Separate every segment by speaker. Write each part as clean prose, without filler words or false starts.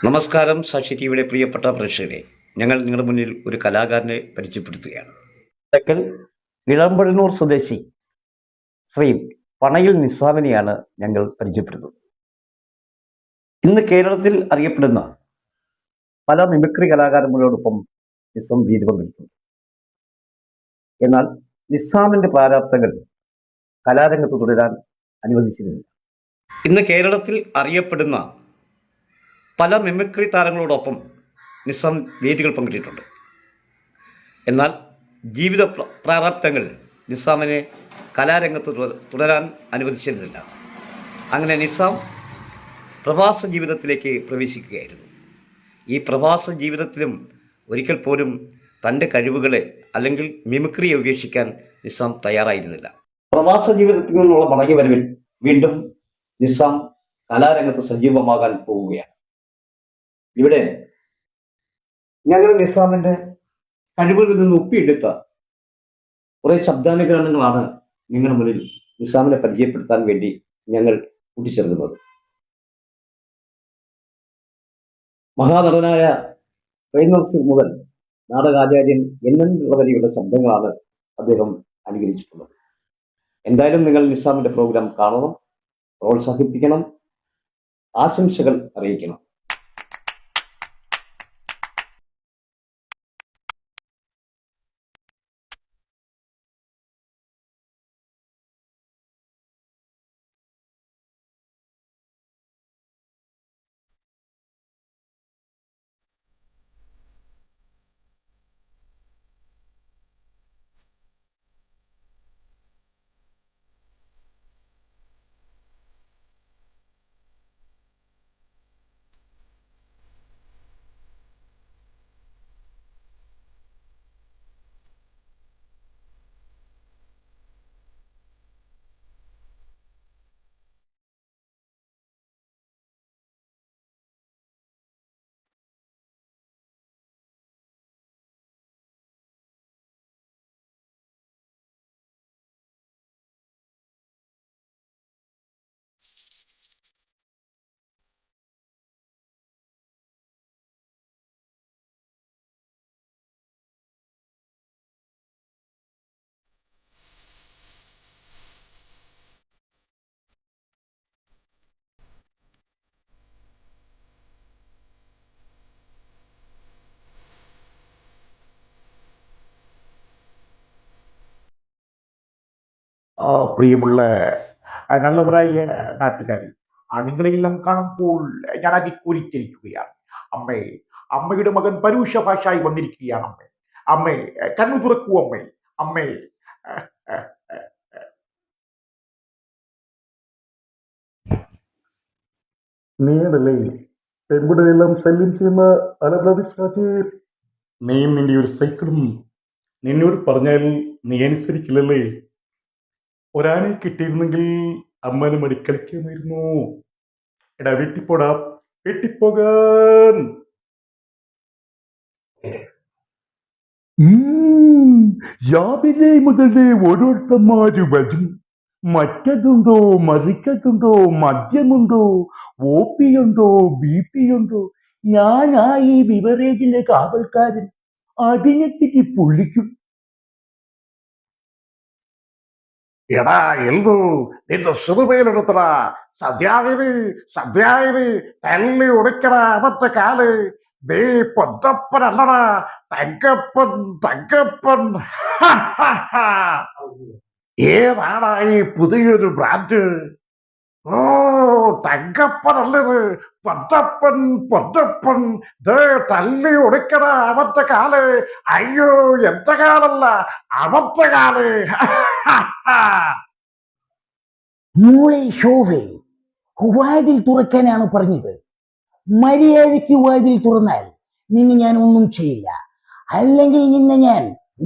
Speaker 1: നമസ്കാരം. സാക്ഷി ടിവിയുടെ പ്രിയപ്പെട്ട പ്രേക്ഷകരെ, ഞങ്ങൾ നിങ്ങളുടെ മുന്നിൽ ഒരു കലാകാരനെ പരിചയപ്പെടുത്തുകയാണ്. തെക്കൽ ഇളമ്പഴന്നൂർ സ്വദേശി ശ്രീ പണയിൽ നിസ്സാമിനെയാണ് ഞങ്ങൾ പരിചയപ്പെടുത്തുന്നത്. ഇന്ന് കേരളത്തിൽ അറിയപ്പെടുന്ന പല മിമിക്രി കലാകാരന്മാരോടൊപ്പം നിസ്സാം വീതി പങ്കെടുക്കുന്നു. എന്നാൽ നിസ്സാമിന്റെ പ്രാരാബ്ധങ്ങൾ കലാരംഗത്ത് തുടരാൻ അനുവദിച്ചിരുന്നില്ല. ഇന്ന് കേരളത്തിൽ അറിയപ്പെടുന്ന പല മിമിക്രി താരങ്ങളോടൊപ്പം നിസ്സാം വേദികൾ പങ്കിട്ടിട്ടുണ്ട്. എന്നാൽ ജീവിത പ്രാരാബ്ധങ്ങൾ നിസ്സാമിനെ കലാരംഗത്ത് തുടരാൻ അനുവദിച്ചിരുന്നില്ല. അങ്ങനെ നിസ്സാം പ്രവാസ ജീവിതത്തിലേക്ക് പ്രവേശിക്കുകയായിരുന്നു. ഈ പ്രവാസ ജീവിതത്തിലും ഒരിക്കൽ പോലും തൻ്റെ കഴിവുകളെ അല്ലെങ്കിൽ മിമിക്രിയെ ഉപേക്ഷിക്കാൻ നിസ്സാം തയ്യാറായിരുന്നില്ല. പ്രവാസ ജീവിതത്തിൽ നിന്നുള്ള മടങ്ങി വരവിൽ വീണ്ടും നിസ്സാം കലാരംഗത്ത് സജീവമാകാൻ പോവുകയാണ്. ഇവിടെ ഞങ്ങൾ നിസ്സാമിന്റെ കഴിവുകളിൽ നിന്ന് ഒപ്പിയെടുത്ത കുറെ ശബ്ദാനുകരണങ്ങളാണ് നിങ്ങളുടെ മുന്നിൽ നിസ്സാമിനെ പരിചയപ്പെടുത്താൻ വേണ്ടി ഞങ്ങൾ കൂട്ടിച്ചേർക്കുന്നത്. മഹാനടനായ പ്രേംനസീർ മുതൽ നാടകാചാര്യൻ വരെയുള്ള ശബ്ദങ്ങളാണ് അദ്ദേഹം അനുകരിച്ചിട്ടുള്ളത്. എന്തായാലും നിങ്ങൾ നിസ്സാമിന്റെ പ്രോഗ്രാം കാണണം, പ്രോത്സാഹിപ്പിക്കണം, ആശംസകൾ അറിയിക്കണം.
Speaker 2: പ്രിയമുള്ള നല്ലവരായ നാട്ടുകാർ, നിങ്ങളെല്ലാം കാണുമ്പോൾ ഞാൻ അതിക്കൂലിച്ചിരിക്കുകയാണ്. അമ്മേ, അമ്മയുടെ മകൻ പരൂഷ ഭാഷയായി വന്നിരിക്കുകയാണ്. അമ്മേ, അമ്മേ, കണ്ണു തുറക്കൂ അമ്മേ, അമ്മേ. നീയല്ലേ പെൺകുട്ടികളെല്ലാം ശല്യം ചെയ്യുന്ന അലബ്രാജ്? നീയും നിന്റെ ഒരു സൈക്കിളും നിന്നോട് പറഞ്ഞാൽ നീ അനുസരിക്കില്ലല്ലേ? ഒരാനെ കിട്ടിയിരുന്നെങ്കിൽ അമ്മന് മടിക്കളിക്കുമായിരുന്നു. എടാ വെട്ടിപ്പോടാ, വെട്ടിപ്പോകാൻ. രാവിലെ മുതലേ ഓരോരുത്തന്മാര് വരും. മറ്റതുണ്ടോ മറിക്കതുണ്ടോ, മദ്യമുണ്ടോ, OP ഉണ്ടോ, BP ഉണ്ടോ? ഞാനാ ഈ ബിവറേജിലെ കാവൽക്കാരൻ. അതിനെത്തിക്ക് പുള്ളിക്കും. എടാ എൽദു, നിന്റെ സുറുമയിലെടുത്തടാ. സദ്യായിന് തല്ലി ഉടയ്ക്കട അവന്റെ കാല്. നീ പൊന്തപ്പനല്ലടാ, തങ്കപ്പൻ. ഏതാടാ ഈ പുതിയൊരു ബ്രാൻഡ്? ഓ, തങ്കപ്പനല്ലത്, പൊന്തപ്പൻ. ദേ തല്ലി ഉടയ്ക്കട അവന്റെ കാല്. അയ്യോ, എന്റെ കാലല്ല, അവന്റെ കാല്.
Speaker 3: മോളെ ശോഭേ, വാതിൽ തുറക്കാനാണ് പറഞ്ഞത്. മര്യാദയ്ക്ക് വാതിൽ തുറന്നാൽ നിന്നെ ഞാൻ ഒന്നും ചെയ്യില്ല. അല്ലെങ്കിൽ നിന്നെ ഞാൻ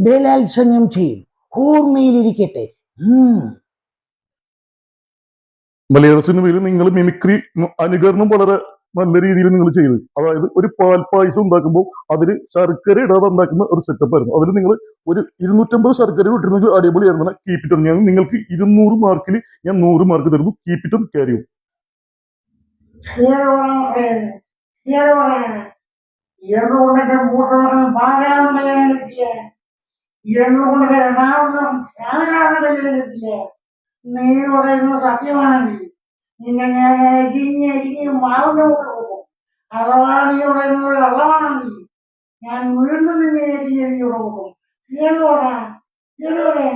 Speaker 3: ബലാത്സംഗം ചെയ്യും. ഓർമ്മയിലിരിക്കട്ടെ.
Speaker 2: മലയാള സിനിമയിൽ നിങ്ങൾ മിമിക്രി അനുകരണം വളരെ നല്ല രീതിയിൽ നിങ്ങൾ ചെയ്തു. അതായത് ഒരു പാൽപ്പായസം ഉണ്ടാക്കുമ്പോൾ അതിൽ ശർക്കര ഇടാതെ ഉണ്ടാക്കുന്ന ഒരു സെറ്റപ്പ് ആയിരുന്നു. അതിൽ നിങ്ങൾ ഒരു 250 ശർക്കര ഇട്ടിരുന്നെങ്കിൽ അടിപൊളിയായിരുന്നു. Keep it. ഞാൻ നിങ്ങൾക്ക് 200 മാർക്കിൽ ഞാൻ 100 മാർക്ക് തരുന്നു. Keep it, carry.
Speaker 4: എന്തുകൊണ്ടെന്റെ മൂട്ടോളം പാരായണം കല്യാണം കിട്ടിയ എന്തുകൊണ്ട് രണ്ടാമതും സാധാരണ കല്യാണം കിട്ടിയ നീ പറയുന്നത് സത്യമാണെങ്കിൽ നിന്നെ ഞാൻ അരിഞ്ഞ് മാവിന്റെ കൂടെ പോകും. അഥവാ നീ പറയുന്നത് കള്ളമാണെങ്കിൽ ഞാൻ വീണ്ടും നിന്നെ അരിഞ്ഞ് കൊടുക്കും. കേൾക്കോടാ കേൾക്കോടെ